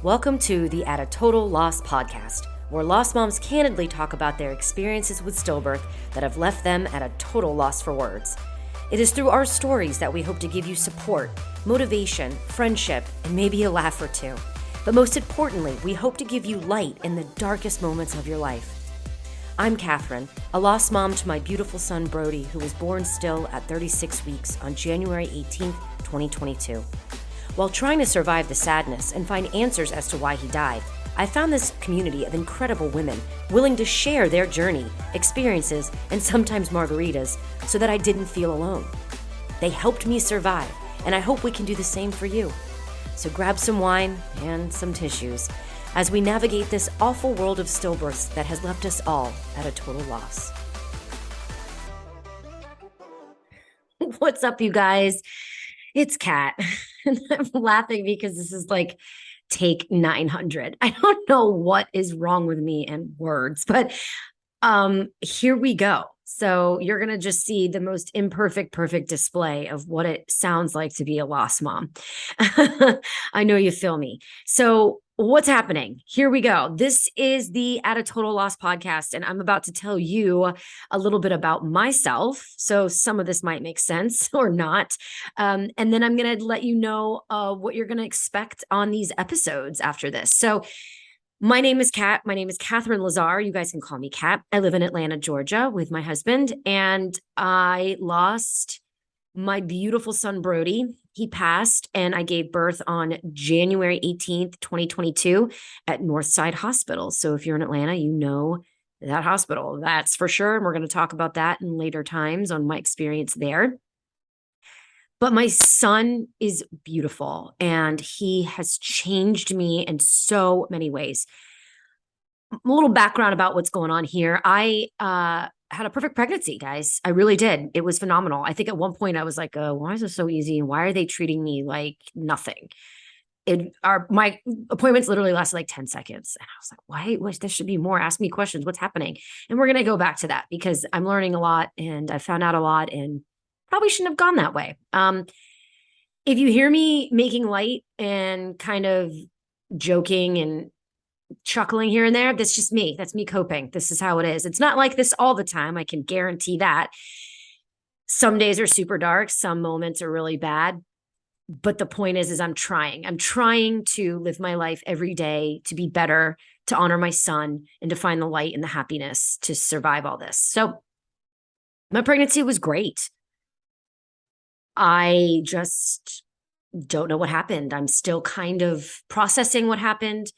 Welcome to the At a Total Loss podcast, where lost moms candidly talk about their experiences with stillbirth that have left them at a total loss for words. It is through our stories that we hope to give you support, motivation, friendship, and maybe a laugh or two. But most importantly, we hope to give you light in the darkest moments of your life. I'm Catherine, a lost mom to my beautiful son Brody, who was born still at 36 weeks on January 18th, 2022. While trying to survive the sadness and find answers as to why he died, I found this community of incredible women willing to share their journey, experiences, and sometimes margaritas so that I didn't feel alone. They helped me survive, and I hope we can do the same for you. So grab some wine and some tissues as we navigate this awful world of stillbirths that has left us all at a total loss. What's up, you guys? It's Kat. And I'm laughing because this is like take 900. I don't know what is wrong with me and words, but here we go. So you're going to just see the most imperfect, perfect display of what it sounds like to be a lost mom. I know you feel me. So what's happening? Here we go. This is the At a Total Loss podcast, and I'm about to tell you a little bit about myself. So some of this might make sense or not. And then I'm going to let you know what you're going to expect on these episodes after this. So my name is Kat. My name is Catherine Lazar. You guys can call me Kat. I live in Atlanta, Georgia with my husband, and I lost my beautiful son, Brody. He passed, and I gave birth on January 18th, 2022 at Northside Hospital. So if you're in Atlanta, you know that hospital, that's for sure. And we're going to talk about that in later times on my experience there. But my son is beautiful, and he has changed me in so many ways. A little background about what's going on here. I had a perfect pregnancy, guys. I really did. It was phenomenal. I think at one point I was like, why is this so easy? And why are they treating me like nothing? My appointments literally lasted like 10 seconds. And I was like, why? There should be more. Ask me questions. What's happening? And we're going to go back to that because I'm learning a lot and I found out a lot and probably shouldn't have gone that way. If you hear me making light and kind of joking and chuckling here and there, that's just me. That's me coping. This is how it is. It's not like this all the time. I can guarantee that. Some days are super dark. Some moments are really bad. But the point is I'm trying. I'm trying to live my life every day to be better, to honor my son, and to find the light and the happiness to survive all this. So my pregnancy was great. I just don't know what happened. I'm still kind of processing what happened.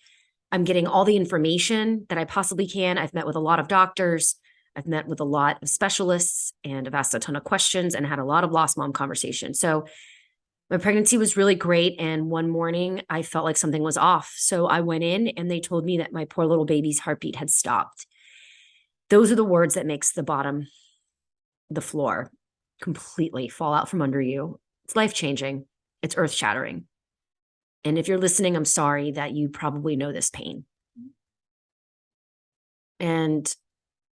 I'm getting all the information that I possibly can. I've met with a lot of doctors. I've met with a lot of specialists, and I've asked a ton of questions and had a lot of lost mom conversations. So my pregnancy was really great. And one morning I felt like something was off. So I went in and they told me that my poor little baby's heartbeat had stopped. Those are the words that makes the floor completely fall out from under you. It's life-changing. It's earth-shattering. And if you're listening, I'm sorry that you probably know this pain. And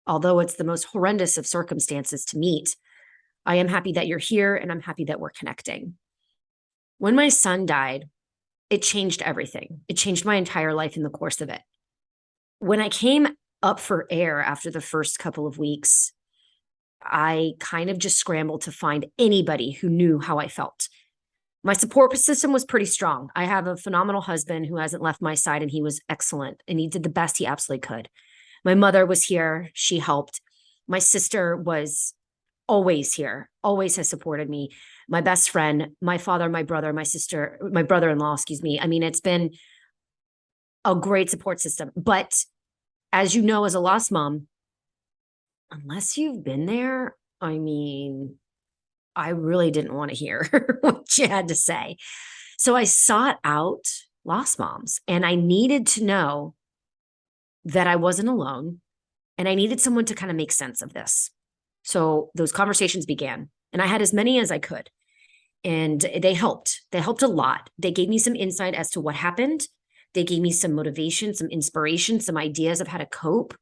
although it's the most horrendous of circumstances to meet, I am happy that you're here and I'm happy that we're connecting. When my son died, it changed everything. It changed my entire life in the course of it. When I came up for air after the first couple of weeks, I kind of just scrambled to find anybody who knew how I felt. My support system was pretty strong. I have a phenomenal husband who hasn't left my side, and he was excellent, and he did the best he absolutely could. My mother was here. She helped. My sister was always here, always has supported me. My best friend, my father, my brother, my sister, my brother-in-law, excuse me. I mean, it's been a great support system. But as you know, as a lost mom, unless you've been there, I mean, I really didn't want to hear what you had to say. So I sought out lost moms, and I needed to know that I wasn't alone, and I needed someone to kind of make sense of this. So those conversations began, and I had as many as I could, and they helped. They helped a lot. They gave me some insight as to what happened. They gave me some motivation, some inspiration, some ideas of how to cope.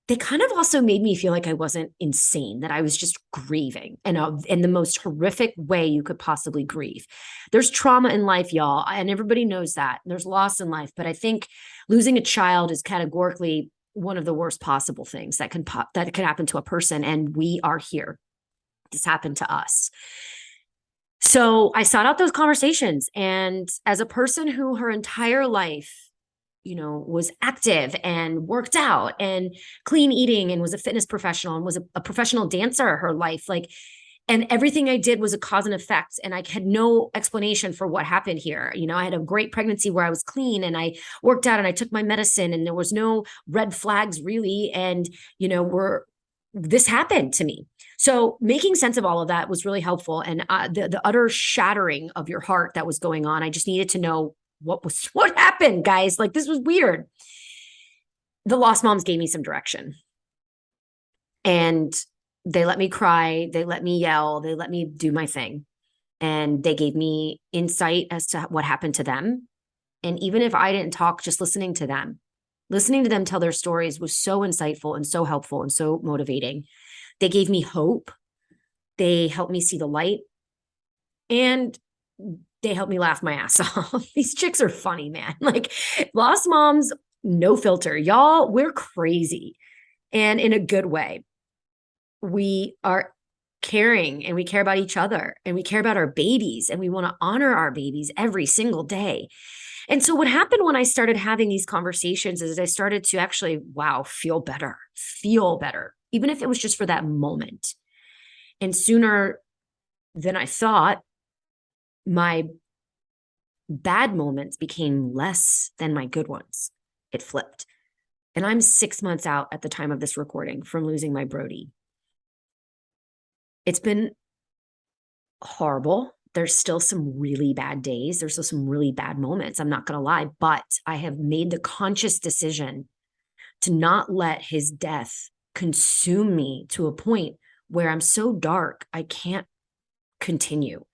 they kind of also made me feel like I wasn't insane, that I was just grieving and in the most horrific way you could possibly grieve. There's trauma in life, y'all, and everybody knows that. There's loss in life, but I think losing a child is categorically one of the worst possible things that can happen to a person, and we are here. This happened to us. So I sought out those conversations, and as a person who her entire life, was active and worked out and clean eating and was a fitness professional and was a professional dancer her life, and everything I did was a cause and effect. And I had no explanation for what happened here. I had a great pregnancy where I was clean and I worked out and I took my medicine and there was no red flags really. And, this happened to me. So making sense of all of that was really helpful. And the utter shattering of your heart that was going on, I just needed to know what happened, guys. This was weird. The lost moms gave me some direction. And they let me cry. They let me yell. They let me do my thing. And they gave me insight as to what happened to them. And even if I didn't talk, just listening to them tell their stories was so insightful and so helpful and so motivating. They gave me hope. They helped me see the light. And they helped me laugh my ass off. These chicks are funny, man. Lost moms, no filter. Y'all, we're crazy. And in a good way. We are caring and we care about each other and we care about our babies and we want to honor our babies every single day. And so what happened when I started having these conversations is I started to actually, feel better, even if it was just for that moment. And sooner than I thought, my bad moments became less than my good ones. It flipped. And I'm 6 months out at the time of this recording from losing my Brody. It's been horrible. There's still some really bad days. There's still some really bad moments. I'm not going to lie, but I have made the conscious decision to not let his death consume me to a point where I'm so dark, I can't continue,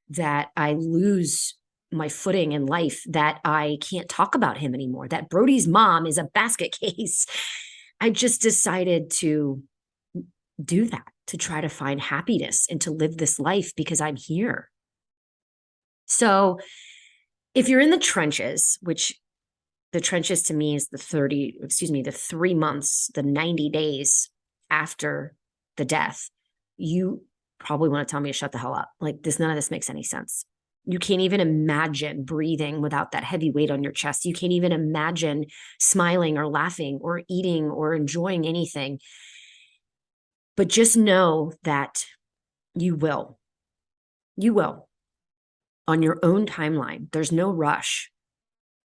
that I lose my footing in life, that I can't talk about him anymore, that Brody's mom is a basket case. I just decided to do that, to try to find happiness and to live this life because I'm here. So if you're in the trenches, which the trenches to me is the 3 months, the 90 days after the death, you probably want to tell me to shut the hell up. None of this makes any sense. You can't even imagine breathing without that heavy weight on your chest. You can't even imagine smiling or laughing or eating or enjoying anything. But just know that you will. You will. On your own timeline. There's no rush.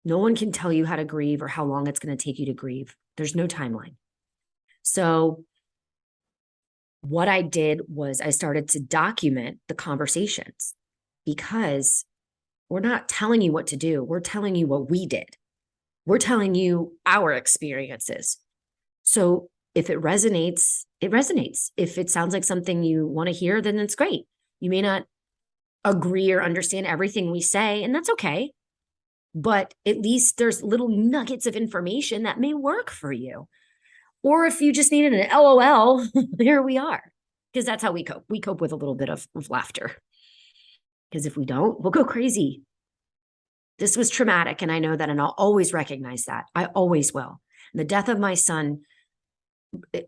No one can tell you how to grieve or how long it's going to take you to grieve. There's no timeline. So what I did was I started to document the conversations, because we're not telling you what to do. We're telling you what we did. We're telling you our experiences. So if it resonates, it resonates. If it sounds like something you want to hear, then it's great. You may not agree or understand everything we say, and that's okay. But at least there's little nuggets of information that may work for you. Or if you just needed an LOL, here we are. Because that's how we cope. We cope with a little bit of laughter. Because if we don't, we'll go crazy. This was traumatic, and I know that, and I'll always recognize that. I always will. And the death of my son,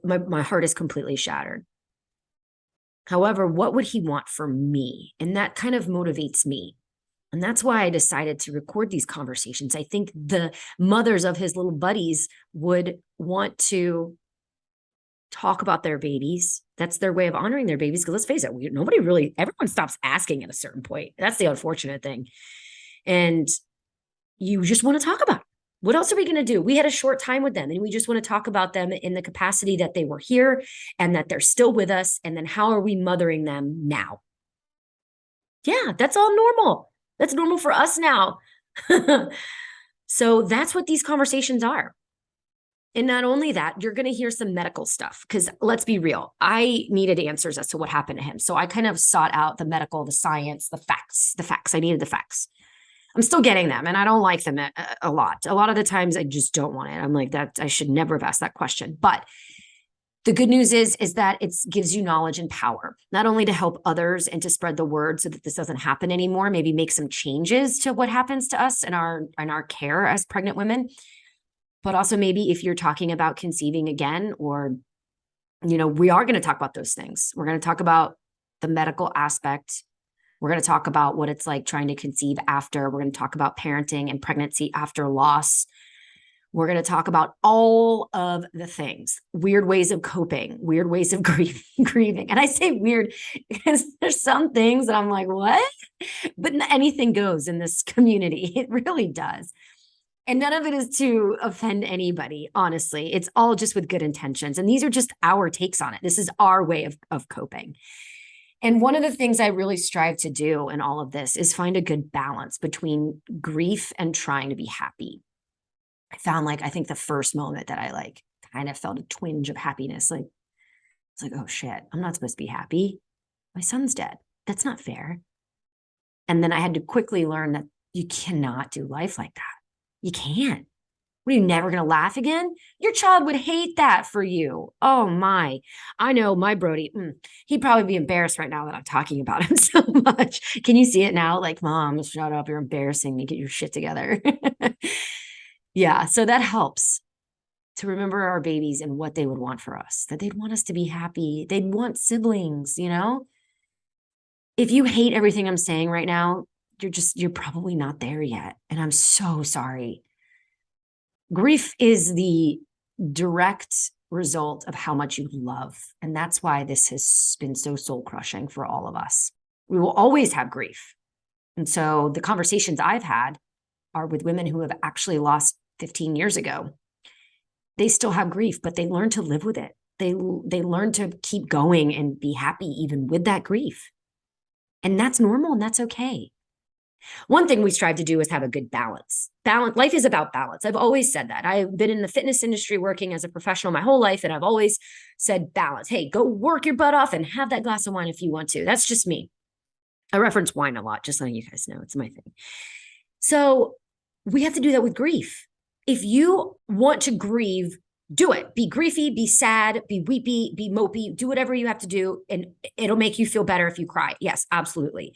my heart is completely shattered. However, what would he want from me? And that kind of motivates me. And that's why I decided to record these conversations. I think the mothers of his little buddies would want to talk about their babies. That's their way of honoring their babies. Because let's face it, everyone stops asking at a certain point. That's the unfortunate thing. And you just want to talk about it. What else are we going to do? We had a short time with them, and we just want to talk about them in the capacity that they were here and that they're still with us. And then how are we mothering them now? Yeah, that's all normal. That's normal for us now. So that's what these conversations are. And not only that, you're going to hear some medical stuff, because let's be real, I needed answers as to what happened to him. So I kind of sought out the medical, the science, the facts. I needed the facts. I'm still getting them, and I don't like them a lot. A lot of the times I just don't want it. I'm like, that I should never have asked that question. But The good news is that it gives you knowledge and power, not only to help others and to spread the word so that this doesn't happen anymore, maybe make some changes to what happens to us in our care as pregnant women, but also maybe if you're talking about conceiving again, or, we are going to talk about those things. We're going to talk about the medical aspect. We're going to talk about what it's like trying to conceive after. We're going to talk about parenting and pregnancy after loss. We're going to talk about all of the things, weird ways of coping, weird ways of grieving. And I say weird because there's some things that I'm like, what? But anything goes in this community. It really does. And none of it is to offend anybody, honestly. It's all just with good intentions. And these are just our takes on it. This is our way of coping. And one of the things I really strive to do in all of this is find a good balance between grief and trying to be happy. I found I think the first moment that I kind of felt a twinge of happiness, it's like, oh shit, I'm not supposed to be happy. My son's dead. That's not fair. And then I had to quickly learn that you cannot do life like that. You can't. What, are you never going to laugh again? Your child would hate that for you. Oh my, I know my Brody, he'd probably be embarrassed right now that I'm talking about him so much. Can you see it now? Mom, shut up. You're embarrassing me. Get your shit together. Yeah. So that helps to remember our babies and what they would want for us, that they'd want us to be happy. They'd want siblings, If you hate everything I'm saying right now, you're probably not there yet. And I'm so sorry. Grief is the direct result of how much you love. And that's why this has been so soul crushing for all of us. We will always have grief. And so the conversations I've had are with women who have actually lost 15 years ago. They still have grief, but they learn to live with it. They learn to keep going and be happy even with that grief. And that's normal and that's okay. One thing we strive to do is have a good balance. Life is about balance. I've always said that. I've been in the fitness industry working as a professional my whole life, and I've always said balance. Hey, go work your butt off and have that glass of wine if you want to. That's just me. I reference wine a lot, just letting you guys know. It's my thing. So we have to do that with grief. If you want to grieve, do it. Be griefy, be sad, be weepy, be mopey, do whatever you have to do. And it'll make you feel better if you cry. Yes, absolutely.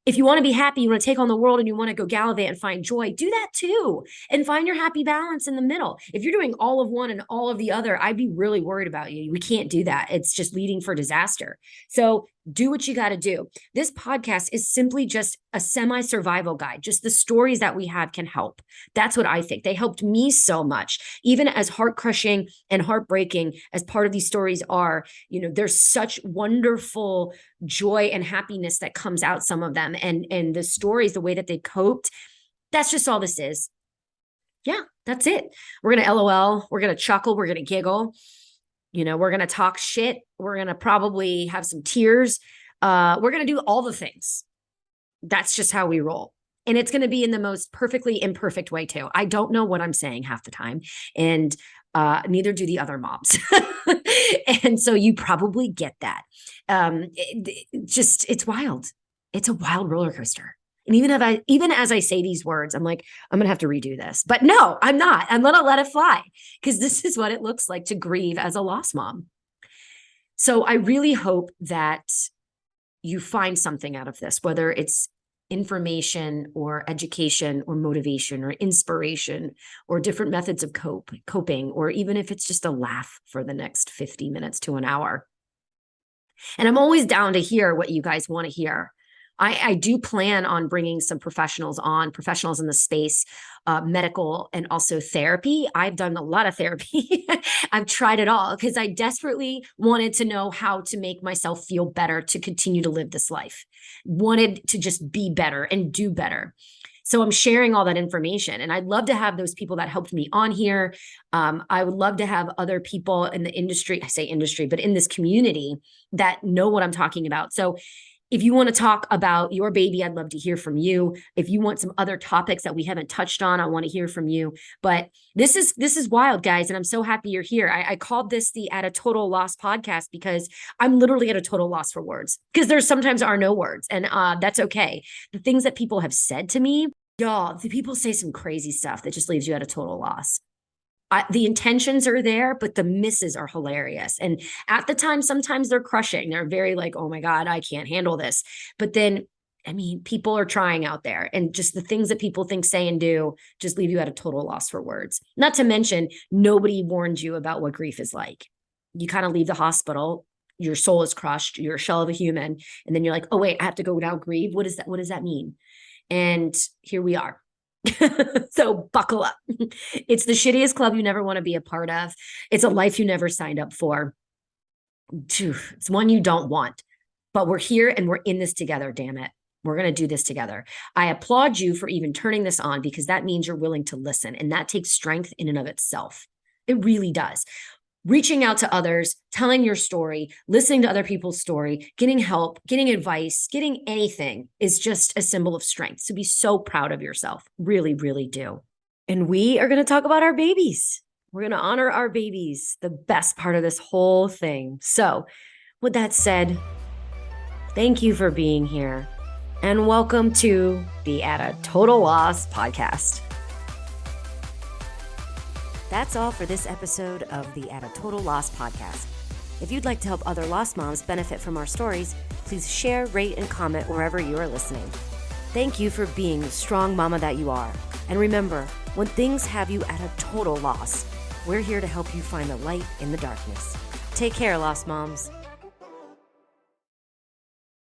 If you want to be happy, you want to take on the world and you want to go gallivant and find joy, do that too. And find your happy balance in the middle. If you're doing all of one and all of the other, I'd be really worried about you. We can't do that. It's just leading for disaster. So do what you got to do. This podcast is simply just a semi-survival guide. Just the stories that we have can help. That's what I think. They helped me so much. Even as heart-crushing and heartbreaking as part of these stories are, there's such wonderful joy and happiness that comes out some of them. And the stories, the way that they coped, that's just all this is. Yeah, that's it. We're going to LOL. We're going to chuckle. We're going to giggle. We're going to talk shit. We're going to probably have some tears. We're going to do all the things. That's just how we roll. And it's going to be in the most perfectly imperfect way too. I don't know what I'm saying half the time. And neither do the other moms. And so you probably get that. It's wild. It's a wild roller coaster. And even as I say these words, I'm like, I'm going to have to redo this. But no, I'm not. I'm going to let it fly because this is what it looks like to grieve as a lost mom. So I really hope that you find something out of this, whether it's information or education or motivation or inspiration or different methods of coping, or even if it's just a laugh for the next 50 minutes to an hour. And I'm always down to hear what you guys want to hear. I do plan on bringing some professionals in the space, medical and also therapy. I've done a lot of therapy. I've tried it all because I desperately wanted to know how to make myself feel better to continue to live this life. Wanted to just be better and do better. So I'm sharing all that information, and I'd love to have those people that helped me on here. I would love to have other people in the industry, I say industry, but in this community that know what I'm talking about. So if you want to talk about your baby, I'd love to hear from you. If you want some other topics that we haven't touched on, I want to hear from you. But this is wild, guys, and I'm so happy you're here. I called this the At a Total Loss podcast because I'm literally at a total loss for words, because there sometimes are no words, and that's okay. The things that people have said to me, y'all, the people say some crazy stuff that just leaves you at a total loss. The intentions are there, but the misses are hilarious. And at the time, sometimes they're crushing. They're very like, oh my God, I can't handle this. But then, I mean, people are trying out there, and just the things that people think, say, and do just leave you at a total loss for words. Not to mention, nobody warned you about what grief is like. You kind of leave the hospital, your soul is crushed, you're a shell of a human. And then you're like, oh, wait, I have to go now grieve. What is that? What does that mean? And here we are. So buckle up. It's the shittiest club you never want to be a part of. It's a life you never signed up for. It's one you don't want, but we're here and we're in this together. Damn it. We're going to do this together. I applaud you for even turning this on, because that means you're willing to listen. And that takes strength in and of itself. It really does. Reaching out to others, telling your story, listening to other people's story, getting help, getting advice, getting anything is just a symbol of strength. So be so proud of yourself. Really, really do. And we are going to talk about our babies. We're going to honor our babies, the best part of this whole thing. So with that said, thank you for being here, and welcome to the At a Total Loss podcast. That's all for this episode of the At a Total Loss podcast. If you'd like to help other lost moms benefit from our stories, please share, rate, and comment wherever you are listening. Thank you for being the strong mama that you are. And remember, when things have you at a total loss, we're here to help you find the light in the darkness. Take care, lost moms.